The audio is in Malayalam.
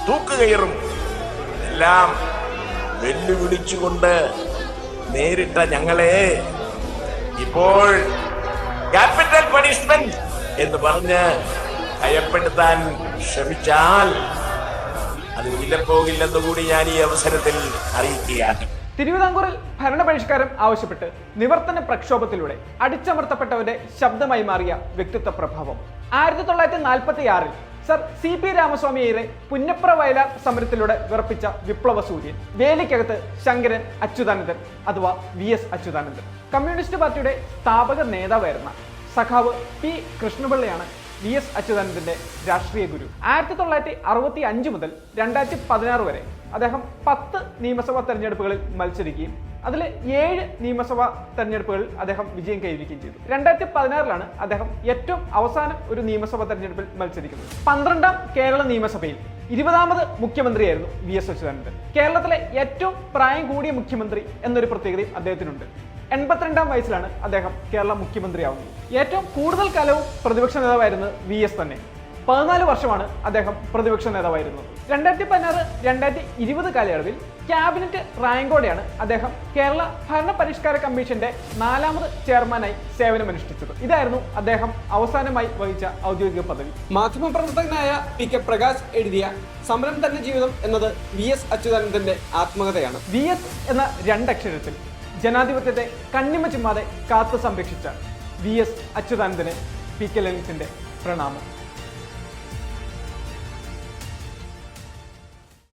തൂക്കുകയറും എല്ലാം വെല്ലുവിളിച്ചുകൊണ്ട് നേരിട്ട ഞങ്ങളെ ഇപ്പോൾ ക്യാപിറ്റൽ പണിഷ്മെന്റ് എന്ന് പറഞ്ഞ് ഭയപ്പെടുത്താൻ ശ്രമിച്ചാൽ അത് വിലപ്പോകില്ലെന്ന് കൂടി ഞാൻ ഈ അവസരത്തിൽ അറിയിക്കുകയാണ്. തിരുവിതാംകൂറിൽ ഭരണപരിഷ്കാരം ആവശ്യപ്പെട്ട് നിവർത്തന പ്രക്ഷോഭത്തിലൂടെ അടിച്ചമർത്തപ്പെട്ടവരുടെ ശബ്ദമായി മാറിയ വ്യക്തിത്വ പ്രഭാവം 1946 സർ CP രാമസ്വാമി അയ്യരെ പുന്നപ്ര വയലാർ സമരത്തിലൂടെ വിറപ്പിച്ച വിപ്ലവ സൂര്യൻ, വേലിക്കകത്ത് ശങ്കരൻ അച്യുതാനന്ദൻ അഥവാ VS അച്യുതാനന്ദൻ. കമ്മ്യൂണിസ്റ്റ് പാർട്ടിയുടെ സ്ഥാപക നേതാവായിരുന്ന സഖാവ് P കൃഷ്ണപിള്ളയാണ് VS അച്യുതാനന്ദന്റെ രാഷ്ട്രീയ ഗുരു. 1965 മുതൽ 2016 വരെ അദ്ദേഹം 10 നിയമസഭാ തെരഞ്ഞെടുപ്പുകളിൽ മത്സരിക്കുകയും അതിൽ 7 നിയമസഭാ തെരഞ്ഞെടുപ്പുകളിൽ അദ്ദേഹം വിജയം കൈവരിക്കുകയും ചെയ്തു. 2016 അദ്ദേഹം ഏറ്റവും അവസാനം ഒരു നിയമസഭാ തെരഞ്ഞെടുപ്പിൽ മത്സരിക്കുന്നത്. 12ാം കേരള നിയമസഭയിൽ 20ാമത് മുഖ്യമന്ത്രിയായിരുന്നു VS അച്യുതാനന്ദൻ. കേരളത്തിലെ ഏറ്റവും പ്രായം കൂടിയ മുഖ്യമന്ത്രി എന്നൊരു പ്രത്യേകതയും അദ്ദേഹത്തിനുണ്ട്. 82ാം വയസ്സിലാണ് അദ്ദേഹം കേരള മുഖ്യമന്ത്രിയാവുന്നത്. ഏറ്റവും കൂടുതൽ കാലവും പ്രതിപക്ഷ നേതാവായിരുന്നത് VS തന്നെ. 14 വർഷമാണ് അദ്ദേഹം പ്രതിപക്ഷ നേതാവായിരുന്നത്. 2016-2020 കാലയളവിൽ ക്യാബിനറ്റ് റാങ്കോടെയാണ് അദ്ദേഹം കേരള ഭരണപരിഷ്കാര കമ്മീഷന്റെ 4ാമത് ചെയർമാനായി സേവനമനുഷ്ഠിച്ചത്. ഇതായിരുന്നു അദ്ദേഹം അവസാനമായി വഹിച്ച ഔദ്യോഗിക പദവി. മാധ്യമപ്രവർത്തകനായ PK പ്രകാശ് എഴുതിയ സമരം തന്നെ ജീവിതം എന്നത് VS അച്യുതാനന്ദന്റെ ആത്മകഥയാണ്. VS എന്ന 2 അക്ഷരത്തിൽ ജനാധിപത്യത്തെ കണ്ണിമ ചിമ്മാതെ കാത്തു സംരക്ഷിച്ച VS അച്യുതാനന്ദന് PK ലെനിന്റെ പ്രണാമം.